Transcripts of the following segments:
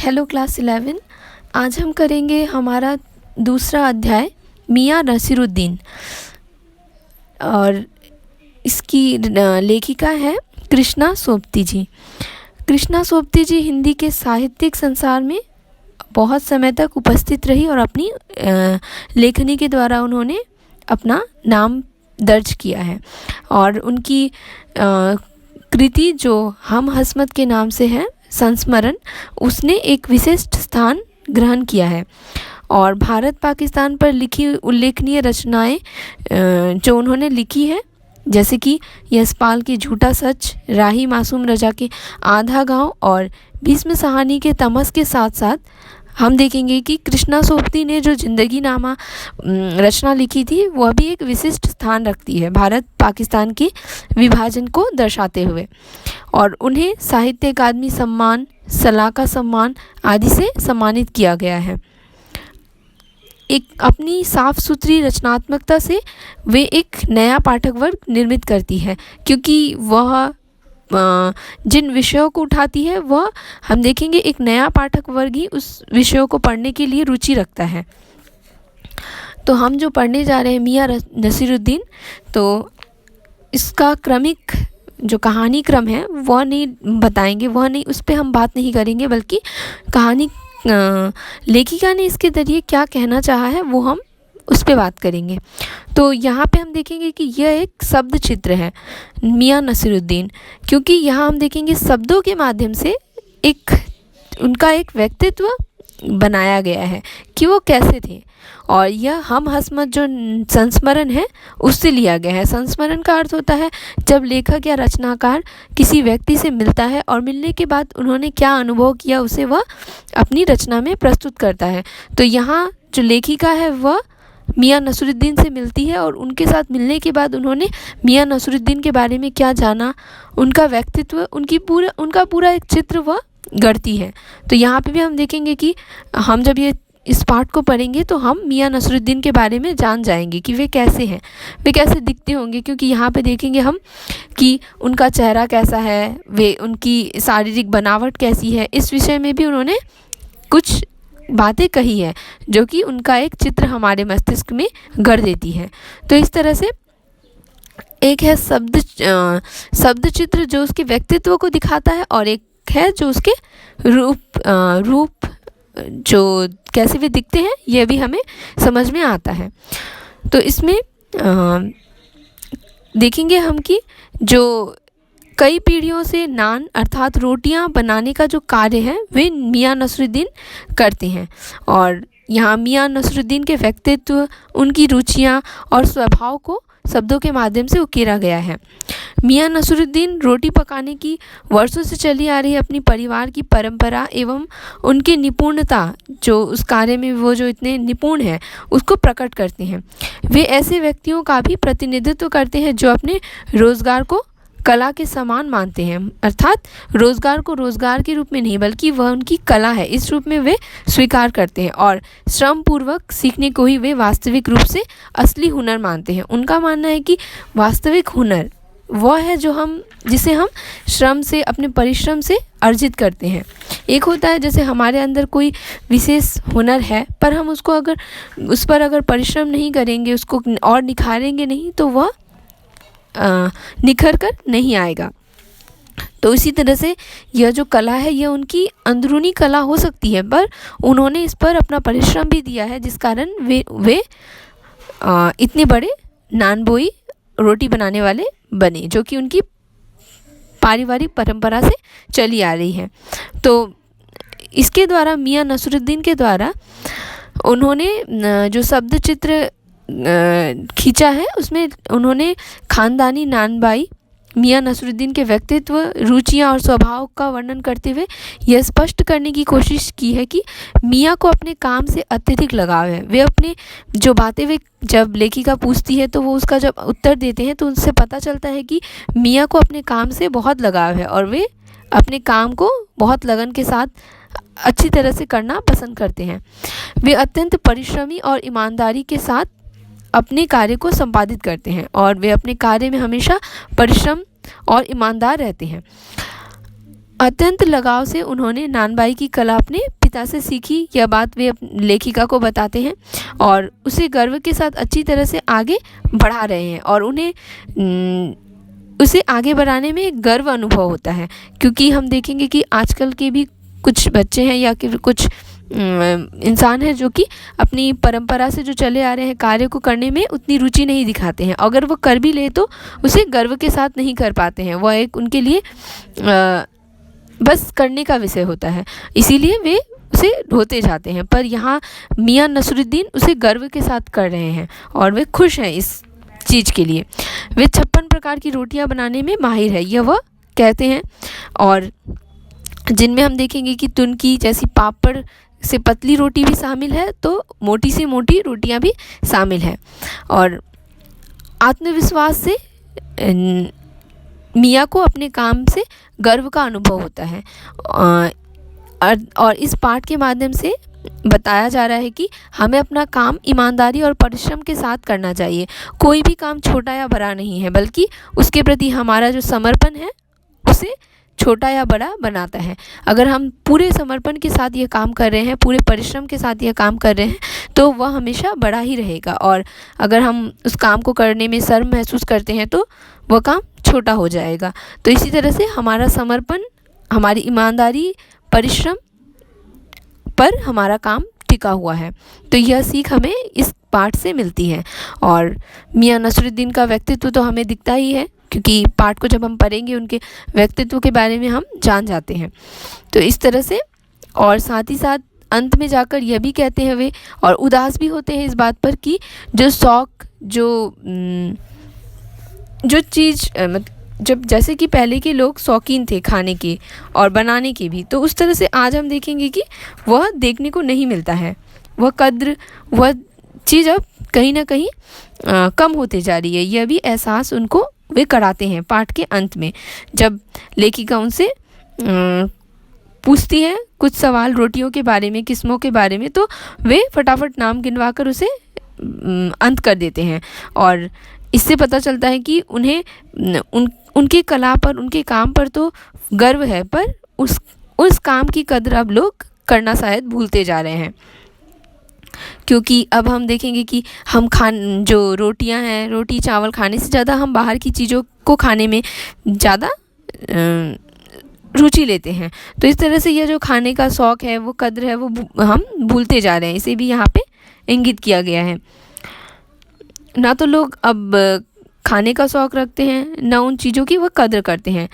Hello class 11। आज हम करेंगे हमारा दूसरा अध्याय मियाँ नसीरुद्दीन और इसकी लेखिका है कृष्णा सोबती जी। कृष्णा सोबती जी हिंदी के साहित्यिक संसार में बहुत समय तक उपस्थित रही और अपनी लेखनी के द्वारा उन्होंने अपना नाम दर्ज किया है और उनकी कृति जो हम हस्मत के नाम से है संस्मरण, उसने एक विशिष्ट स्थान ग्रहण किया है और भारत पाकिस्तान पर लिखी उल्लेखनीय रचनाएं जो उन्होंने लिखी है जैसे कि यशपाल के झूठा सच, राही मासूम रजा के आधा गांव और भीष्म साहनी के तमस के साथ साथ हम देखेंगे कि कृष्णा सोबती ने जो जिंदगी नामा रचना लिखी थी वह भी एक विशिष्ट स्थान रखती है भारत पाकिस्तान के विभाजन को दर्शाते हुए और उन्हें साहित्य अकादमी सम्मान, सलाका सम्मान आदि से सम्मानित किया गया है। एक अपनी साफ सुथरी रचनात्मकता से वे एक नया पाठक वर्ग निर्मित करती है क्योंकि वह जिन विषयों को उठाती है वह हम देखेंगे एक नया पाठक वर्ग ही उस विषयों को पढ़ने के लिए रुचि रखता है। तो हम जो पढ़ने जा रहे हैं मियाँ नसीरुद्दीन, तो इसका क्रमिक जो कहानी क्रम है वह नहीं बताएंगे, वह नहीं, उस पर हम बात नहीं करेंगे, बल्कि कहानी लेखिका ने इसके ज़रिए क्या कहना चाहा है वो हम उस पर बात करेंगे। तो यहाँ पे हम देखेंगे कि यह एक शब्द चित्र है मियाँ नसीरुद्दीन, क्योंकि यहाँ हम देखेंगे शब्दों के माध्यम से उनका एक व्यक्तित्व बनाया गया है कि वो कैसे थे और यह हम हस्मत जो संस्मरण है उससे लिया गया है। संस्मरण का अर्थ होता है जब लेखक या रचनाकार किसी व्यक्ति से मिलता है और मिलने के बाद उन्होंने क्या अनुभव किया उसे वह अपनी रचना में प्रस्तुत करता है। तो यहाँ जो लेखिका है वह मियाँ नसीरुद्दीन से मिलती है और उनके साथ मिलने के बाद उन्होंने मियाँ नसीरुद्दीन के बारे में क्या जाना, उनका व्यक्तित्व, उनका पूरा एक चित्र वह गढ़ती है। तो यहाँ पे भी हम देखेंगे कि हम जब ये इस पाठ को पढ़ेंगे तो हम मियाँ नसीरुद्दीन के बारे में जान जाएंगे कि वे कैसे हैं, वे कैसे दिखते होंगे, क्योंकि यहाँ पे देखेंगे हम कि उनका चेहरा कैसा है, वे उनकी शारीरिक बनावट कैसी है, इस विषय में भी उन्होंने कुछ बातें कही है जो कि उनका एक चित्र हमारे मस्तिष्क में गढ़ देती है। तो इस तरह से एक है शब्द चित्र जो उसके व्यक्तित्व को दिखाता है और एक है जो उसके रूप जो कैसे वे दिखते हैं यह भी हमें समझ में आता है। तो इसमें देखेंगे हम कि जो कई पीढ़ियों से नान अर्थात रोटियां बनाने का जो कार्य है वे मियाँ नसीरुद्दीन करते हैं और यहाँ मियाँ नसीरुद्दीन के व्यक्तित्व, उनकी रुचियां और स्वभाव को शब्दों के माध्यम से उकेरा गया है। मियाँ नसीरुद्दीन रोटी पकाने की वर्षों से चली आ रही अपनी परिवार की परंपरा एवं उनकी निपुणता, जो उस कार्य में वो जो इतने निपुण हैं उसको प्रकट करते हैं। वे ऐसे व्यक्तियों का भी प्रतिनिधित्व करते हैं जो अपने रोज़गार को कला के समान मानते हैं, अर्थात रोज़गार को रोज़गार के रूप में नहीं बल्कि वह उनकी कला है इस रूप में वे स्वीकार करते हैं और श्रम पूर्वक सीखने को ही वे वास्तविक रूप से असली हुनर मानते हैं। उनका मानना है कि वास्तविक हुनर वह है जिसे हम श्रम से, अपने परिश्रम से अर्जित करते हैं। एक होता है जैसे हमारे अंदर कोई विशेष हुनर है पर हम उसको उस पर अगर परिश्रम नहीं करेंगे, उसको और निखारेंगे नहीं तो वह निखर कर नहीं आएगा। तो इसी तरह से यह जो कला है यह उनकी अंदरूनी कला हो सकती है पर उन्होंने इस पर अपना परिश्रम भी दिया है जिस कारण वे इतने बड़े नानबोई रोटी बनाने वाले बने जो कि उनकी पारिवारिक परंपरा से चली आ रही है। तो इसके द्वारा मियाँ नसीरुद्दीन के द्वारा उन्होंने जो शब्द चित्र खींचा है उसमें उन्होंने खानदानी नानबाई मियाँ नसीरुद्दीन के व्यक्तित्व, रुचियां और स्वभाव का वर्णन करते हुए यह स्पष्ट करने की कोशिश की है कि मियाँ को अपने काम से अत्यधिक लगाव है। वे अपने जो बातें वे जब लेखिका पूछती है तो वो उसका जब उत्तर देते हैं तो उनसे पता चलता है कि मियाँ को अपने काम से बहुत लगाव है और वे अपने काम को बहुत लगन के साथ अच्छी तरह से करना पसंद करते हैं। वे अत्यंत परिश्रमी और ईमानदारी के साथ अपने कार्य को संपादित करते हैं और वे अपने कार्य में हमेशा परिश्रम और ईमानदार रहते हैं। अत्यंत लगाव से उन्होंने नानबाई की कला अपने पिता से सीखी। यह बात वे लेखिका को बताते हैं और उसे गर्व के साथ अच्छी तरह से आगे बढ़ा रहे हैं और उन्हें उसे आगे बढ़ाने में गर्व अनुभव होता है। क्योंकि हम देखेंगे कि आजकल के भी कुछ बच्चे हैं या कि कुछ इंसान हैं जो कि अपनी परंपरा से जो चले आ रहे हैं कार्य को करने में उतनी रुचि नहीं दिखाते हैं। अगर वो कर भी ले तो उसे गर्व के साथ नहीं कर पाते हैं। वह एक उनके लिए बस करने का विषय होता है, इसीलिए वे उसे ढोते जाते हैं। पर यहाँ मियाँ नसरुद्दीन उसे गर्व के साथ कर रहे हैं और वे खुश हैं इस चीज़ के लिए। वे 56 प्रकार की रोटियां बनाने में माहिर है, यह वह कहते हैं, और जिनमें हम देखेंगे कि तुनकी जैसी पापड़ से पतली रोटी भी शामिल है, तो मोटी से मोटी रोटियां भी शामिल है। और आत्मविश्वास से मियाँ को अपने काम से गर्व का अनुभव होता है। और इस पाठ के माध्यम से बताया जा रहा है कि हमें अपना काम ईमानदारी और परिश्रम के साथ करना चाहिए। कोई भी काम छोटा या बड़ा नहीं है, बल्कि उसके प्रति हमारा जो समर्पण है उसे छोटा या बड़ा बनाता है। अगर हम पूरे समर्पण के साथ ये काम कर रहे हैं, पूरे परिश्रम के साथ ये काम कर रहे हैं, तो वह हमेशा बड़ा ही रहेगा। और अगर हम उस काम को करने में शर्म महसूस करते हैं तो वह काम छोटा हो जाएगा। तो इसी तरह से हमारा समर्पण, हमारी ईमानदारी, परिश्रम पर हमारा काम टिका हुआ है। तो यह सीख हमें इस पाठ से मिलती है। और मियाँ नसरुद्दीन का व्यक्तित्व तो हमें दिखता ही है, क्योंकि पाठ को जब हम पढ़ेंगे उनके व्यक्तित्व के बारे में हम जान जाते हैं। तो इस तरह से, और साथ ही साथ अंत में जाकर यह भी कहते हैं वे, और उदास भी होते हैं इस बात पर कि जो शौक, जो चीज़ जब जैसे कि पहले के लोग शौकीन थे खाने के और बनाने के भी, तो उस तरह से आज हम देखेंगे कि वह देखने को नहीं मिलता है। वह कद्र, वह चीज़ अब कहीं ना कहीं कम होते जा रही है। यह भी एहसास उनको वे कराते हैं पाठ के अंत में, जब लेखिका उनसे पूछती है कुछ सवाल रोटियों के बारे में, किस्मों के बारे में, तो वे फटाफट नाम गिनवाकर उसे अंत कर देते हैं। और इससे पता चलता है कि उन्हें उनके कला पर, उनके काम पर तो गर्व है, पर उस काम की कद्र अब लोग करना शायद भूलते जा रहे हैं। क्योंकि अब हम देखेंगे कि हम जो रोटियां हैं, रोटी चावल खाने से ज़्यादा हम बाहर की चीज़ों को खाने में ज़्यादा रुचि लेते हैं। तो इस तरह से यह जो खाने का शौक़ है, वो कद्र है, वो हम भूलते जा रहे हैं। इसे भी यहाँ पे इंगित किया गया है। ना तो लोग अब खाने का शौक़ रखते हैं, ना उन चीज़ों की वो कद्र करते हैं,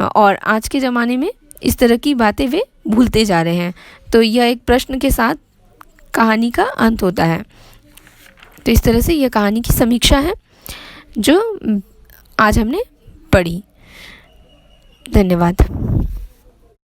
और आज के ज़माने में इस तरह की बातें वे भूलते जा रहे हैं। तो यह एक प्रश्न के साथ कहानी का अंत होता है। तो इस तरह से यह कहानी की समीक्षा है जो आज हमने पढ़ी। धन्यवाद।